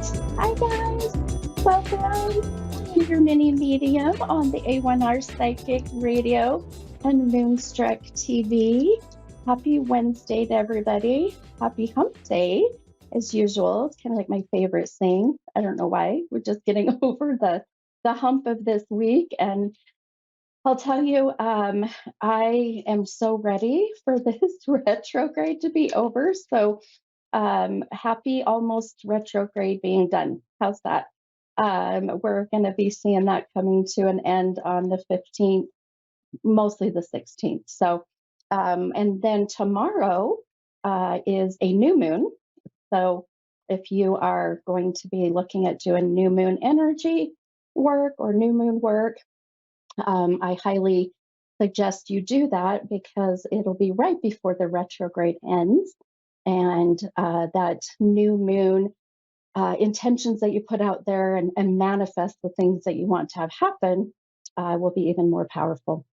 Hi guys, welcome to your mini medium on the A1R Psychic Radio and Moonstruck TV. Happy Wednesday to everybody. Happy Hump Day, as usual. It's kind of like my favorite thing. I don't know why. We're just getting over the hump of this week, and I'll tell you, I am so ready for this retrograde to be over. So happy almost retrograde being done. How's that? We're going to be seeing that coming to an end on the 15th, mostly the 16th. So, and then tomorrow is a new moon. So, if you are going to be looking at doing new moon energy work or new moon work, I highly suggest you do that because it'll be right before the retrograde ends. And that new moon intentions that you put out there and manifest the things that you want to have happen will be even more powerful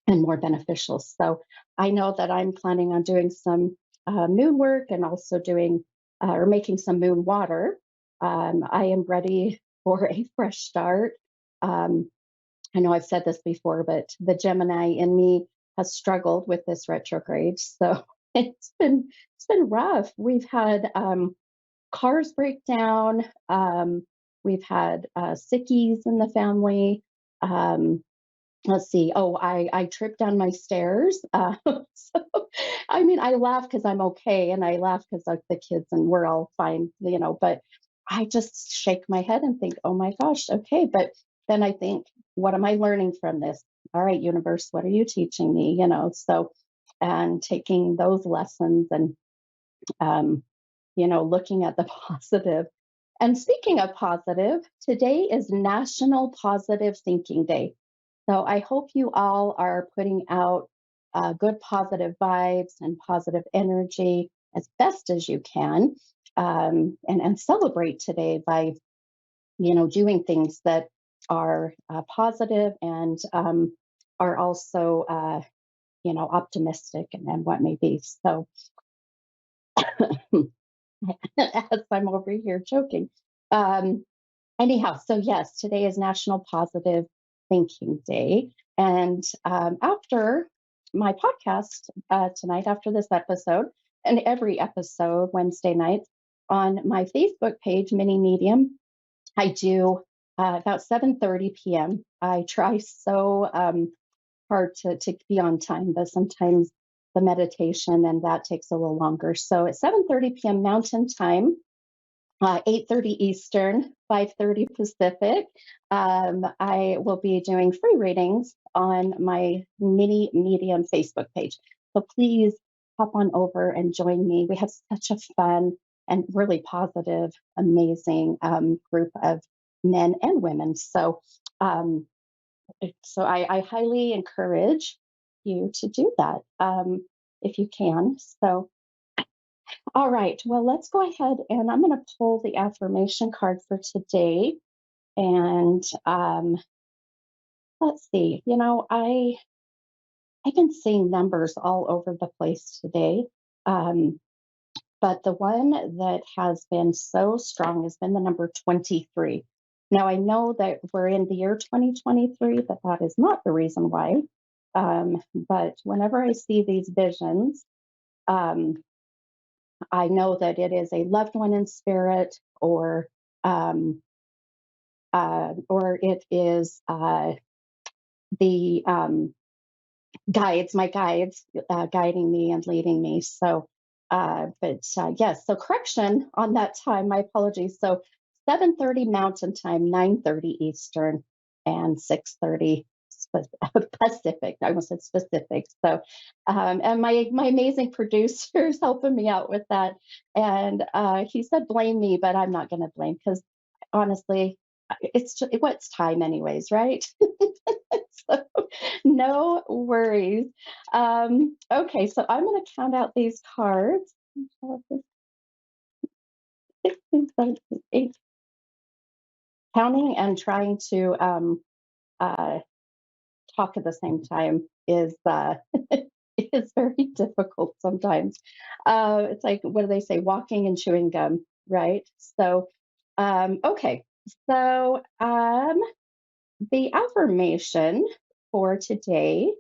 and more beneficial. So I know that I'm planning on doing some moon work and also doing or making some moon water. I am ready for a fresh start. Um, I know I've said this before, but the Gemini in me has struggled with this retrograde. So it's been rough. We've had cars break down. We've had sickies in the family. Um, let's see. Oh, I tripped down my stairs. So I mean, I laugh because I'm okay, and I laugh because like the kids and we're all fine, you know. But I just shake my head and think, oh my gosh, okay. But then I think, what am I learning from this? All right, universe, what are you teaching me? You know, so and taking those lessons and um, looking at the positive. And speaking of positive, today is National Positive Thinking Day. So I hope you all are putting out good positive vibes and positive energy as best as you can, and celebrate today by doing things that are positive and are also optimistic and what may be. So as I'm over here joking. Um, Anyhow, so yes, today is National Positive Thinking Day. And after my podcast tonight, after this episode, and every episode Wednesday nights on my Facebook page, Mini Medium, I do about 7:30 p.m. I try so hard to be on time, but sometimes the meditation and that takes a little longer. So at 7:30 p.m. Mountain Time, 8:30 Eastern, 5:30 Pacific. I will be doing free readings on my Mini Medium Facebook page. So please hop on over and join me. We have such a fun and really positive, amazing group of men and women. Um, so I highly encourage you to do that if you can. So all right. Well, let's go ahead and I'm going to pull the affirmation card for today. And let's see. I've been seeing numbers all over the place today, um, but the one that has been so strong has been the number 23. Now I know that we're in the year 2023, but that is not the reason why. But whenever I see these visions, um, I know that it is a loved one in spirit, um, or it is the guides, my guides, guiding me and leading me. So, but yes. So correction on that time. My apologies. So 7:30 Mountain Time, 9:30 Eastern, and 6:30 Pacific. I almost said specific. So, and my amazing producer is helping me out with that. And he said, blame me, but I'm not going to blame because honestly, it's just what's time anyways, right? So no worries. Okay, so I'm going to count out these cards. 16, 17, 18. Counting and trying to uh, talk at the same time is is very difficult sometimes. It's like, what do they say? Walking and chewing gum, right? So Okay, so the affirmation for today,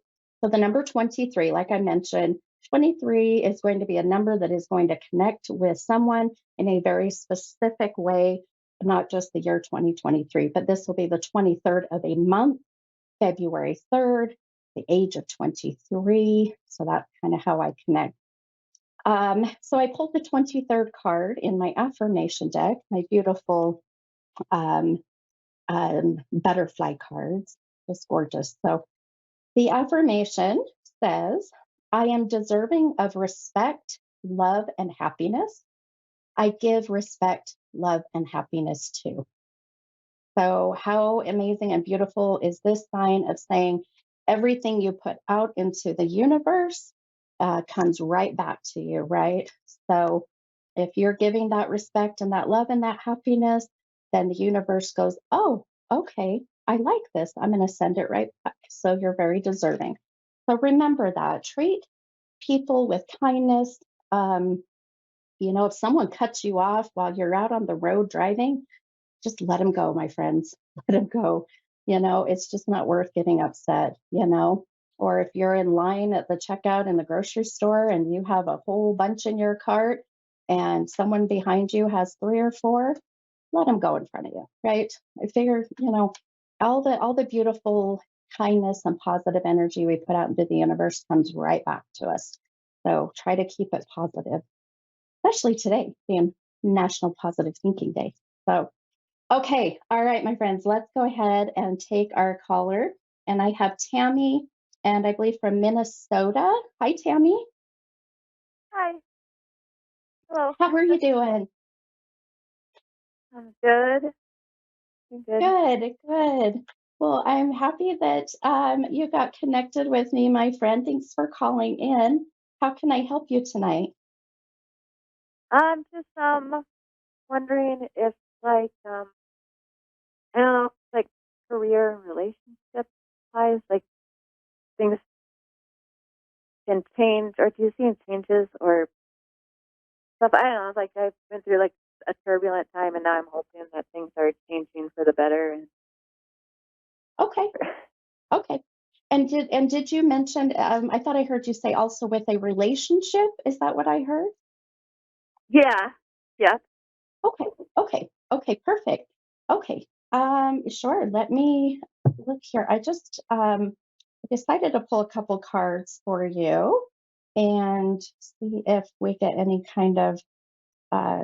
so the number 23, like I mentioned, 23 is going to be a number that is going to connect with someone in a very specific way, not just the year 2023, but this will be the 23rd of a month, February 3rd, the age of 23. So that's kind of how I connect. So I pulled the 23rd card in my affirmation deck, my beautiful um, butterfly cards, just gorgeous. So the affirmation says, I am deserving of respect, love, and happiness. I give respect, love, and happiness too. So, how amazing and beautiful is this sign of saying everything you put out into the universe comes right back to you, right? So, if you're giving that respect and that love and that happiness, then the universe goes, oh, okay, I like this. I'm going to send it right back. So, you're very deserving. So, remember that. Treat people with kindness. Um, if someone cuts you off while you're out on the road driving, just let them go, my friends. Let them go. It's just not worth getting upset. Or if you're in line at the checkout in the grocery store and you have a whole bunch in your cart and someone behind you has three or four, let them go in front of you, right? I figure, all the beautiful kindness and positive energy we put out into the universe comes right back to us. So try to keep it positive, especially today being National Positive Thinking Day. So okay. All right, my friends, let's go ahead and take our caller. And I have Tammy, and I believe from Minnesota. Hi, Tammy. Hi. Hello. How are you doing? I'm good. I'm good. Good, good. Well, I'm happy that you got connected with me, my friend. Thanks for calling in. How can I help you tonight? I'm just wondering if I don't know, like career and relationship wise, like things can change, or do you see any changes or stuff? I don't know, like I've been through like a turbulent time and now I'm hoping that things are changing for the better and Okay, okay. And did you mention? I thought I heard you say also with a relationship. Is that what I heard? yeah. Yeah. Okay, okay, okay, perfect. Okay, sure. Let me look here. I just decided to pull a couple cards for you and see if we get any kind of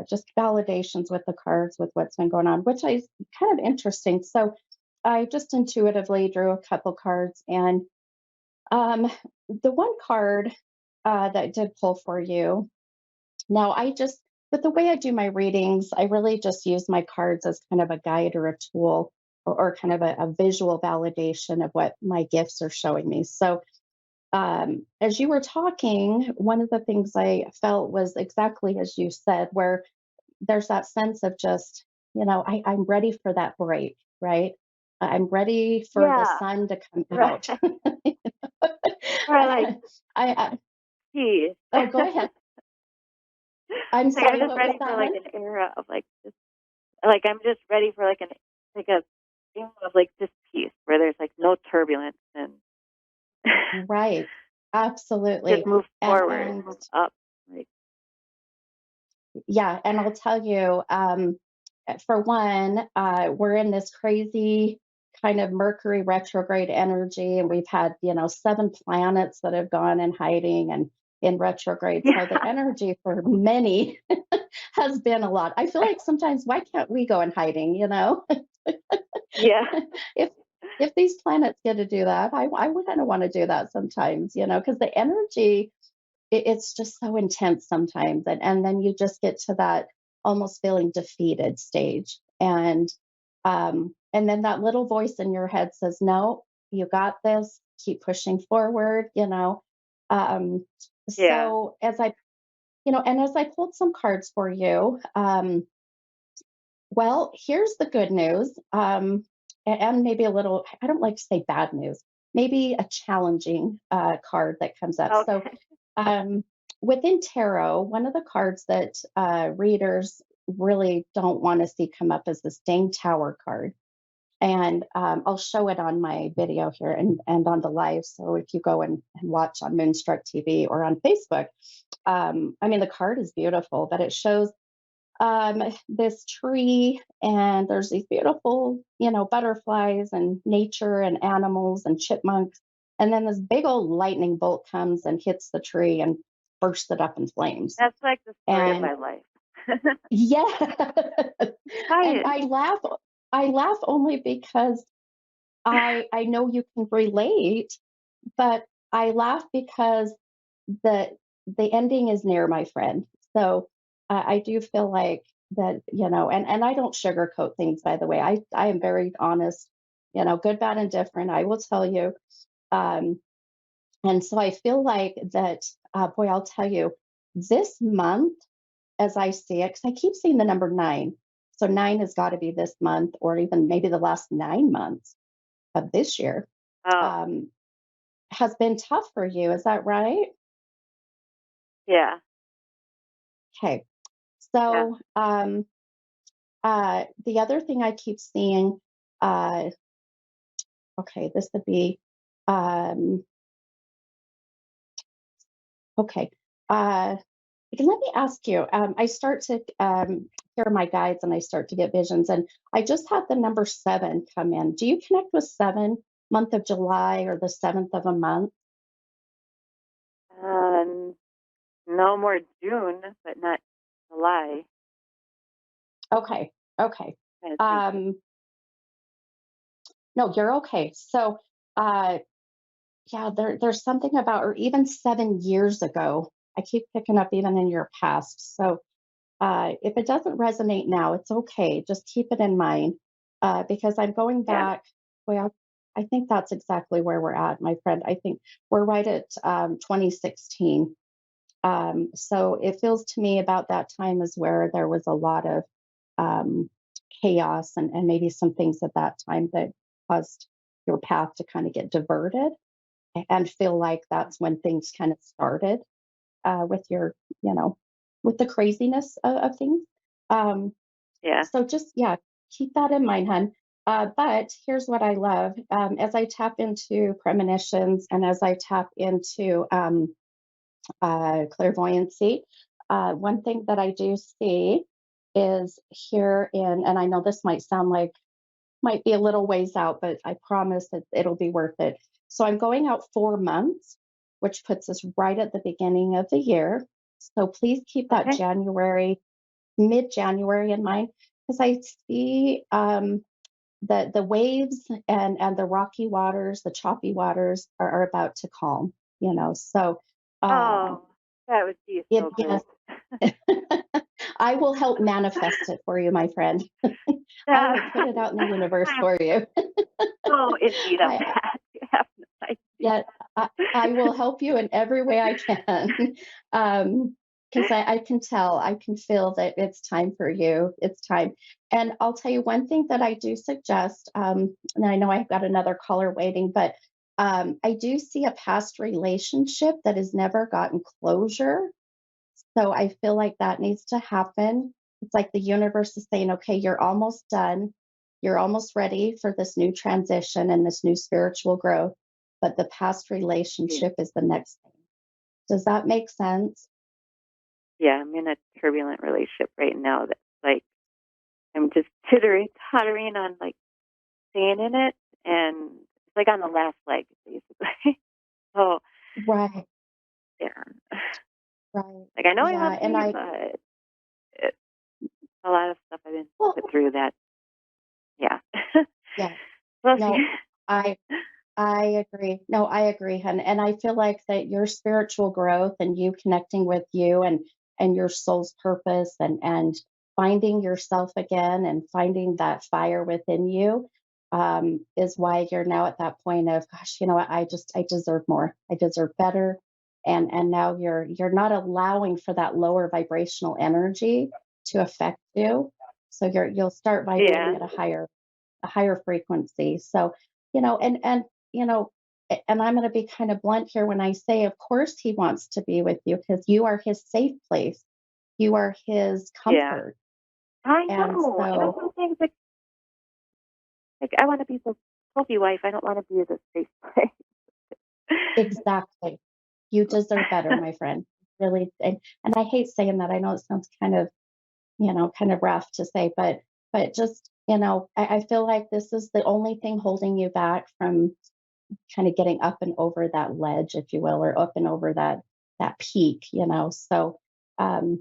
just validations with the cards with what's been going on, which is kind of interesting. So I just intuitively drew a couple cards, and um, the one card that I did pull for you now, with the way I do my readings, I really just use my cards as kind of a guide or a tool or kind of a visual validation of what my gifts are showing me. So, as you were talking, one of the things I felt was exactly as you said, where there's that sense of just, I'm ready for that break, right? I'm ready for the Yeah. sun to come Right. out. Or like I peace. oh, go ahead. I'm Like I'm sorry. just What was ready for that like one? an era of like just like I'm just ready for like a era of like just peace where there's like no turbulence and Right. just Absolutely. move forward, And move up. Like yeah, and I'll tell you, for one, we're in this crazy kind of Mercury retrograde energy, and we've had, seven planets that have gone in hiding and in retrograde. So the yeah, energy for many has been a lot. I feel like sometimes, why can't we go in hiding? yeah, if if these planets get to do that, I would kind of want to do that sometimes, because the energy it's just so intense sometimes, and then you just get to that almost feeling defeated stage, and then that little voice in your head says, no, you got this, keep pushing forward. um, yeah. so as I pulled some cards for you, well, here's the good news, and maybe a little, I don't like to say bad news, maybe a challenging card that comes up. So Okay. um, within tarot, one of the cards that readers really don't want to see come up as the staying tower card. And I'll show it on my video here and on the live. So if you go and watch on Moonstruck TV or on Facebook, I mean, the card is beautiful, but it shows this tree, and there's these beautiful, butterflies and nature and animals and chipmunks. And then this big old lightning bolt comes and hits the tree and bursts it up in flames. That's like the story of And my life. yeah, and Quiet. I laugh only because I know you can relate, but I laugh because the the ending is near, my friend. So I do feel like that, and I don't sugarcoat things, by the way. I am very honest, good, bad, and different. I will tell you. Um, and so I feel like that, boy, I'll tell you, this month, as I see it, because I keep seeing the number nine. So nine has got to be this month, or even maybe the last 9 months of this year, Oh, um, has been tough for you. Is that right? yeah, Okay. yeah. So, the other thing I keep seeing, uh, okay, this would be, um, okay. Uh, let me ask you. I start to hear my guides and I start to get visions, and I just had the number seven come in. Do you connect with seven, month of July, or the seventh of a month? Um, no more June, but not July. Okay. Okay. Kind of thinking. Um, no, you're okay. So, uh, yeah, there's something about, or even 7 years ago. I keep picking up even in your past. So if it doesn't resonate now, it's okay. Just keep it in mind, because I'm going Yeah, back. Well, I think that's exactly where we're at, my friend. I think we're right at 2016. So it feels to me about that time is where there was a lot of um, chaos, and maybe some things at that time that caused your path to kind of get diverted, and feel like that's when things kind of started, with your, you know, with the craziness of things. Um, yeah. so just, yeah, keep that in mind, hun. But here's what I love. As I tap into premonitions and as I tap into clairvoyancy, one thing that I do see is here in, and I know this might be a little ways out, but I promise that it'll be worth it. So I'm going out 4 months, which puts us right at the beginning of the year. So please keep that Okay. January, mid January in mind, because I see the waves and the rocky waters, the choppy waters are about to calm. So uh, Oh, that would be it so yes, great. I will help manifest it for you, my friend. I Yeah. will put it out in the universe I'm for you. so in need of I that. You have no idea. Yeah, I will help you in every way I can. Because I can tell, I can feel that it's time for you. It's time. And I'll tell you one thing that I do suggest, and I know I've got another caller waiting, but I do see a past relationship that has never gotten closure. So I feel like that needs to happen. It's like the universe is saying, okay, you're almost done. You're almost ready for this new transition and this new spiritual growth. But the past Yeah, relationship is the next thing. Does that make sense? yeah, I'm in a turbulent relationship right now that's like I'm just tottering on like staying in it, and it's like on the last leg basically. So Right, yeah, right. like I know he Yeah. loves And me, but it's a lot of stuff I've been well, put through that. Yeah, yeah, we'll see. no, I I agree. No, I agree, hun. And I feel like that your spiritual growth and you connecting with you and your soul's purpose and finding yourself again and finding that fire within you, is why you're now at that point of, gosh, you know what, I deserve more. I deserve better. And now you're not allowing for that lower vibrational energy to affect you. So you'll start Yeah, vibrating at a higher frequency. So, and you know, and I'm going to be kind of blunt here when I say, of course, he wants to be with you because you are his safe place. You are his yeah, comfort. I And know. You know, so, some things like I want to be the trophy wife. I don't want to be the space play. exactly. You deserve better, my friend. Really. And I hate saying that. I know it sounds kind of, kind of rough to say, but just, I feel like this is the only thing holding you back from kind of getting up and over that ledge, if you will, or up and over that peak, So,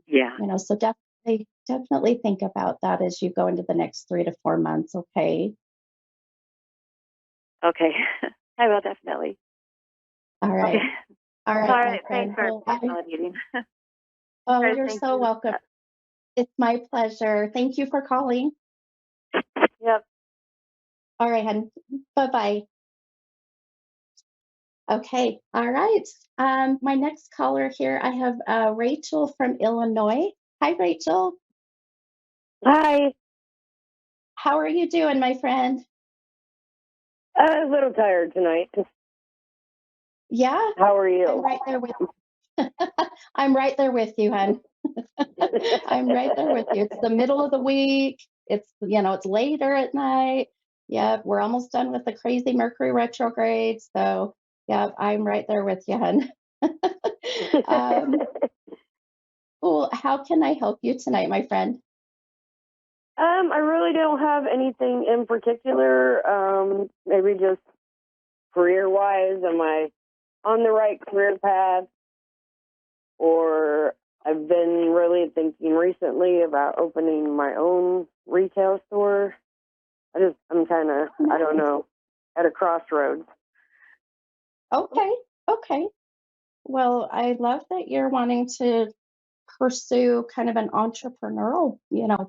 Yeah. so definitely think about that as you go into the next 3 to 4 months. Okay. Okay. I will definitely. All Okay. right. All All right, my right. Thanks friend. for Well, validating. All oh, right. you're Thank so you. welcome. It's my pleasure. Thank you for calling. Yep. All right, hon. Bye bye. Okay. All right. My next caller here, I have Rachel from Illinois. Hi, Rachel. Hi. How are you doing, my friend? A little tired tonight. Yeah, How are I'm you? right there with I'm right there with you, hon. I'm right there with you. It's the middle of the week. It's later at night. Yeah, we're almost done with the crazy Mercury retrograde. So, yeah, I'm right there with you, hon. um, well, how can I help you tonight, my friend? I really don't have anything in particular. Maybe just career wise, am I on the right career path? Or I've been really thinking recently about opening my own retail store. I'm kind of, I don't Nice. know, at a crossroads. Okay. Okay. Well, I love that you're wanting to pursue kind of an entrepreneurial,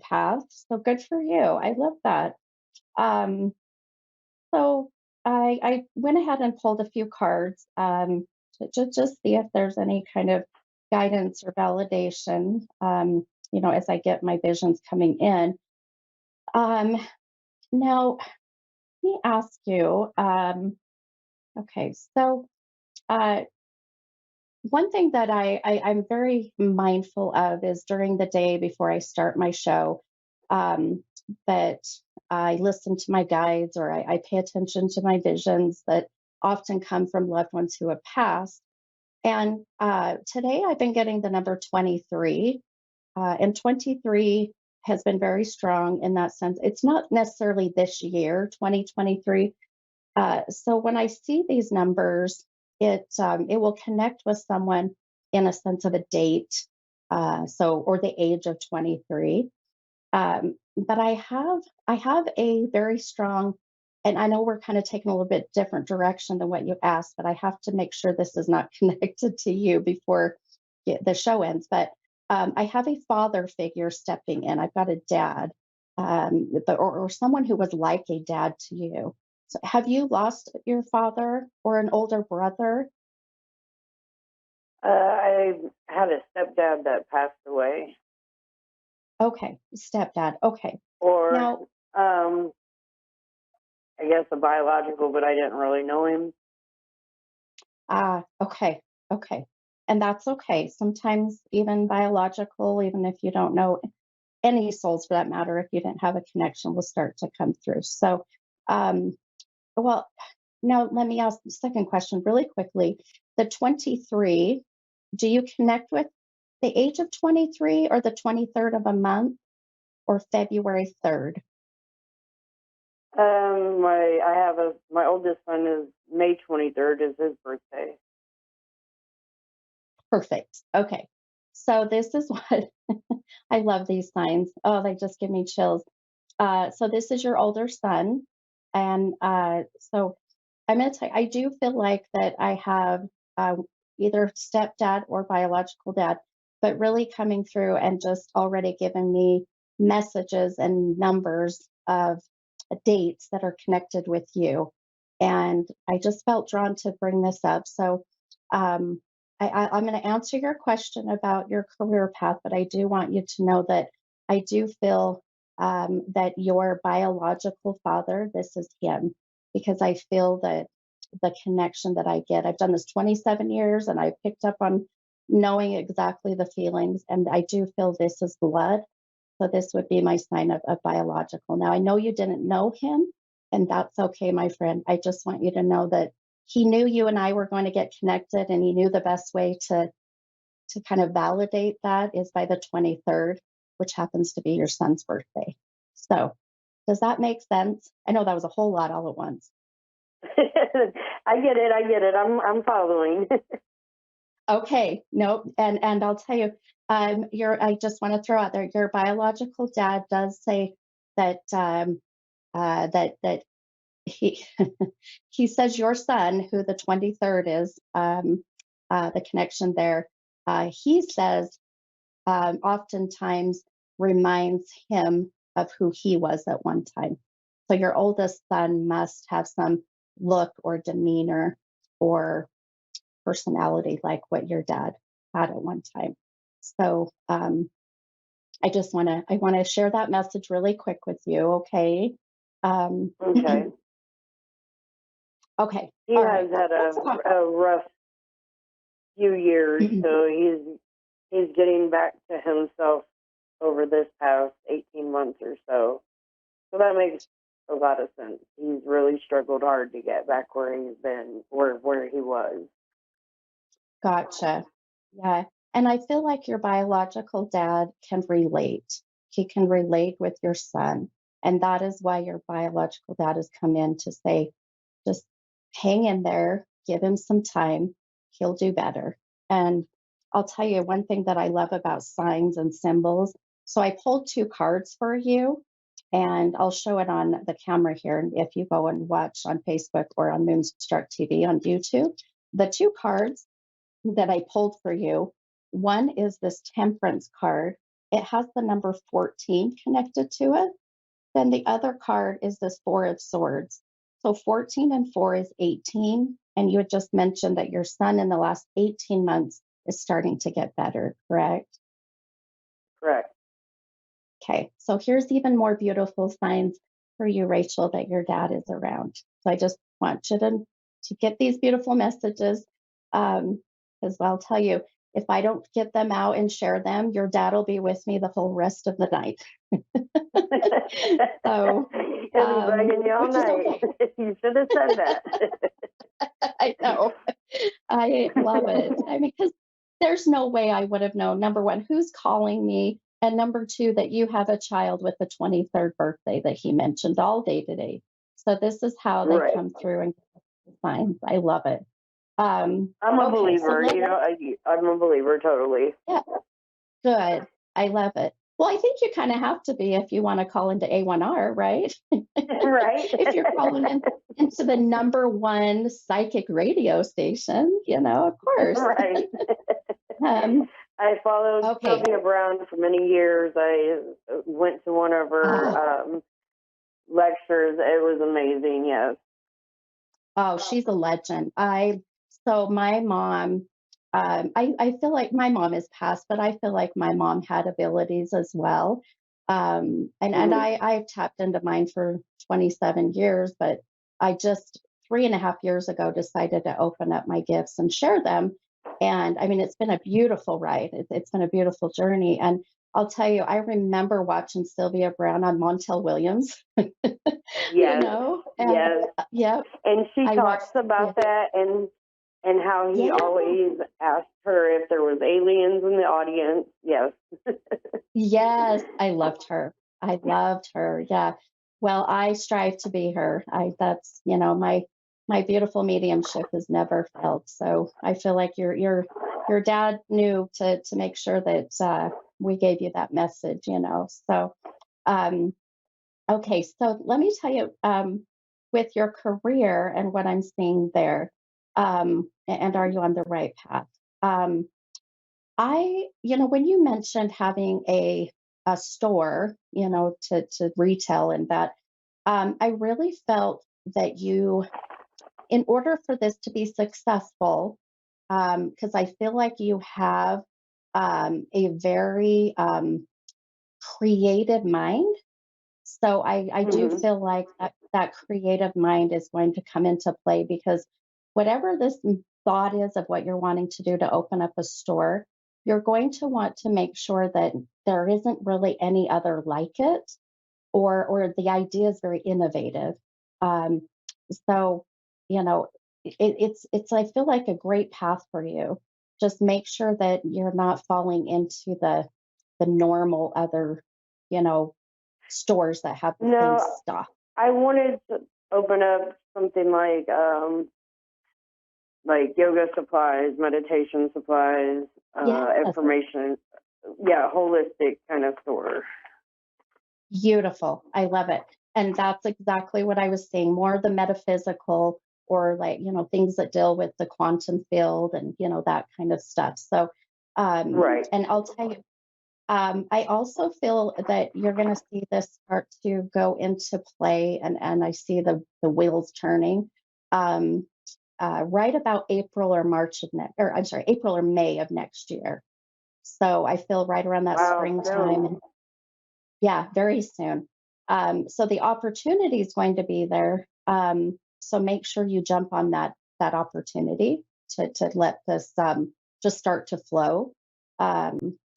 path. So good for you. I love that. Um, so I went ahead and pulled a few cards to just see if there's any kind of guidance or validation, as I get my visions coming in. Um, now, let me ask you. Okay, so uh, one thing that I'm very mindful of is during the day before I start my show, that I listen to my guides or I pay attention to my visions that often come from loved ones who have passed. And today I've been getting the number 23, and 23 has been very strong in that sense. It's not necessarily this year, 2023, so when I see these numbers, it will connect with someone in a sense of a date, or the age of 23. But I have a very strong, and I know we're kind of taking a little bit different direction than what you asked, but I have to make sure this is not connected to you before the show ends. But I have a father figure stepping in. I've got a dad, or someone who was like a dad to you. So have you lost your father or an older brother? I had a stepdad that passed away, Okay, stepdad. Okay. or Now, um, I guess a biological, but I didn't really know him. okay, okay. And that's okay. Sometimes even biological, even if you don't know any souls for that matter, if you didn't have a connection, will start to come through. So, um, well, now let me ask the second question really quickly. The 23, do you connect with the age of 23 or the 23rd of a month or February 3rd? My oldest son is May 23rd is his birthday. Perfect. Okay. So this is what I love these signs. Oh, they just give me chills. So this is your older son. And so I'm going to tell you, I do feel like that I have uh, either stepdad or biological dad, but really coming through and just already giving me messages and numbers of dates that are connected with you. And I just felt drawn to bring this up. So um, I'm going to answer your question about your career path, but I do want you to know that I do feel that your biological father, this is him, because I feel that the connection that I get, I've done this 27 years and I picked up on knowing exactly the feelings. And I do feel this is blood So this would be my sign of biological. Now I know you didn't know him, and that's okay, my friend. I just want you to know that he knew you and I were going to get connected, and he knew the best way to kind of validate that is by the 23rd, which happens to be your son's birthday. So does that make sense? I know that was a whole lot all at once. I get it. I get it. I'm following. Okay, no, and I'll tell you, I just want to throw out there, your biological dad does say that that he he says your son, who the 23rd is, the connection there, he says oftentimes reminds him of who he was at one time. So your oldest son must have some look or demeanor or personality like what your dad had at one time. So I want to share that message really quick with you. Okay. Okay. Okay. He All has right. had Let's talk. a rough few years, so he's getting back to himself over this past 18 months or so. So that makes a lot of sense. He's really struggled hard to get back where he's been, or where he was. Gotcha. Yeah. And I feel like your biological dad can relate. He can relate with your son. And that is why your biological dad has come in to say, just hang in there, give him some time, he'll do better. And I'll tell you one thing that I love about signs and symbols. So I pulled two cards for you, and I'll show it on the camera here. And if you go and watch on Facebook or on Moonstruck TV on YouTube, the two cards that I pulled for you, one is this temperance card. It has the number 14 connected to it. Then the other card is this Four of Swords. So 14 and 4 is 18. And you had just mentioned that your son in the last 18 months is starting to get better, correct? Correct. Okay. So here's even more beautiful signs for you, Rachel, that your dad is around. So I just want you to get these beautiful messages. Because I'll tell you, if I don't get them out and share them, your dad will be with me the whole rest of the night. So, He'll be begging you all which is night. okay. You should have said that. I know. I love it. I mean, because there's no way I would have known, number one, who's calling me, and number two, that you have a child with the 23rd birthday that he mentioned all day today. So this is how they Right. come through and give us the signs. I love it. I'm a Okay, so believer. I'm a believer totally. yeah, good. I love it. Well, I think you kind of have to be if you want to call into A1R, right? Right. If you're calling into the number one psychic radio station, of course. Right. Um, I followed okay. Sylvia Brown for many years. I went to one of her lectures. It was amazing. Yes. Oh, she's a legend. So my mom, I feel like my mom is passed, but I feel like my mom had abilities as well. And I've tapped into mine for 27 years, but I just 3.5 years ago decided to open up my gifts and share them. And I mean, it's been a beautiful ride. It's been a beautiful journey. And I'll tell you, I remember watching Sylvia Brown on Montel Williams, Yes. and Yes. yeah, And she I talks watched, yeah, about that and how he yeah, always asked her if there was aliens in the audience. Yes. yes, I loved her. I loved her. Yeah. Well, I strive to be her. That's, my beautiful mediumship has never failed. So I feel like your dad knew to make sure that we gave you that message. So, um, okay. So let me tell you, with your career and what I'm seeing there, and are you on the right path? Um, when you mentioned having a store, to retail and that, I really felt that in order for this to be successful, because I feel like you have a very creative mind. So I do Hmm. feel like that creative mind is going to come into play because whatever this thought is of what you're wanting to do to open up a store, you're going to want to make sure that there isn't really any other like it, or the idea is very innovative. Um, so, you know, it's I feel like a great path for you. Just make sure that you're not falling into the normal other, you know, stores that have the same No, stuff. I wanted to open up something like yoga supplies, meditation supplies, Yes, information. Yeah, holistic kind of store. beautiful. I love it. And that's exactly what I was saying, more the metaphysical or like, you know, things that deal with the quantum field and, you know, that kind of stuff. So, Right. and I'll tell you, I also feel that you're going to see this start to go into play, and I see the wheels turning right about April or March of next, or I'm sorry, April or May of next year. So I feel right around that Wow. springtime, So and yeah, very soon. So the opportunity is going to be there. So make sure you jump on that opportunity to let this just start to flow.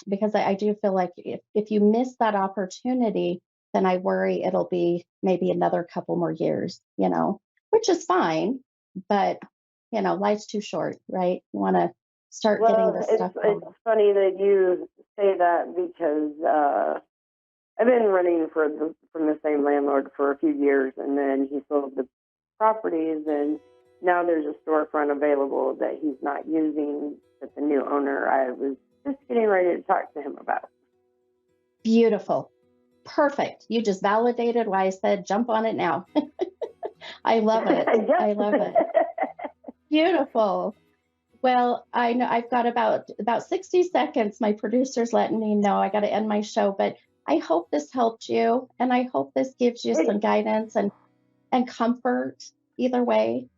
Because I do feel like if you miss that opportunity, then I worry it'll be maybe another couple more years, you know, which is fine. But, you know, life's too short, right? You want to start getting well, this it's stuff it's going. funny that you say that because I've been renting from the same landlord for a few years, and then he sold the properties, and now there's a storefront available that he's not using with the new owner. I was just getting ready to talk to him about. Beautiful. Perfect. You just validated why I said jump on it now. I love it. I love it. Yep. Beautiful. Well, I know I've got about 60 seconds. My producer's letting me know I got to end my show, but I hope this helped you, and I hope this gives you some it, guidance and comfort either way.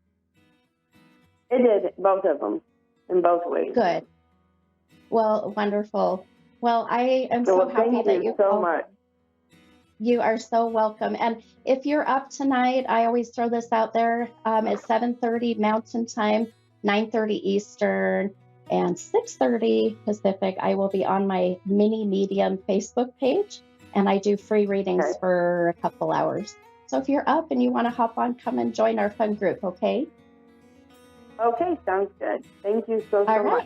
it did, both of them, in both ways. Good. Well, wonderful. Well, I am So, so well, happy thank that you you so called. much. You are so welcome. And if you're up tonight, I always throw this out there. It's 7:30 Mountain Time, 9:30 Eastern, and 6:30 Pacific. I will be on my mini medium Facebook page, and I do free Okay. readings for a couple hours. So if you're up and you want to hop on, come and join our fun group. Okay. Okay, sounds good. Thank you so All much.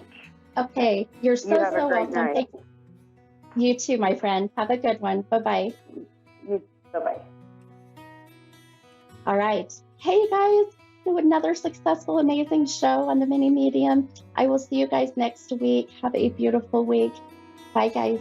right. Okay. You're You so have a great welcome. night. Thank you. You too, my friend. Have a good one. Bye bye. Bye bye. All right. Hey, guys, do another successful, amazing show on the mini medium. I will see you guys next week. Have a beautiful week. Bye, guys.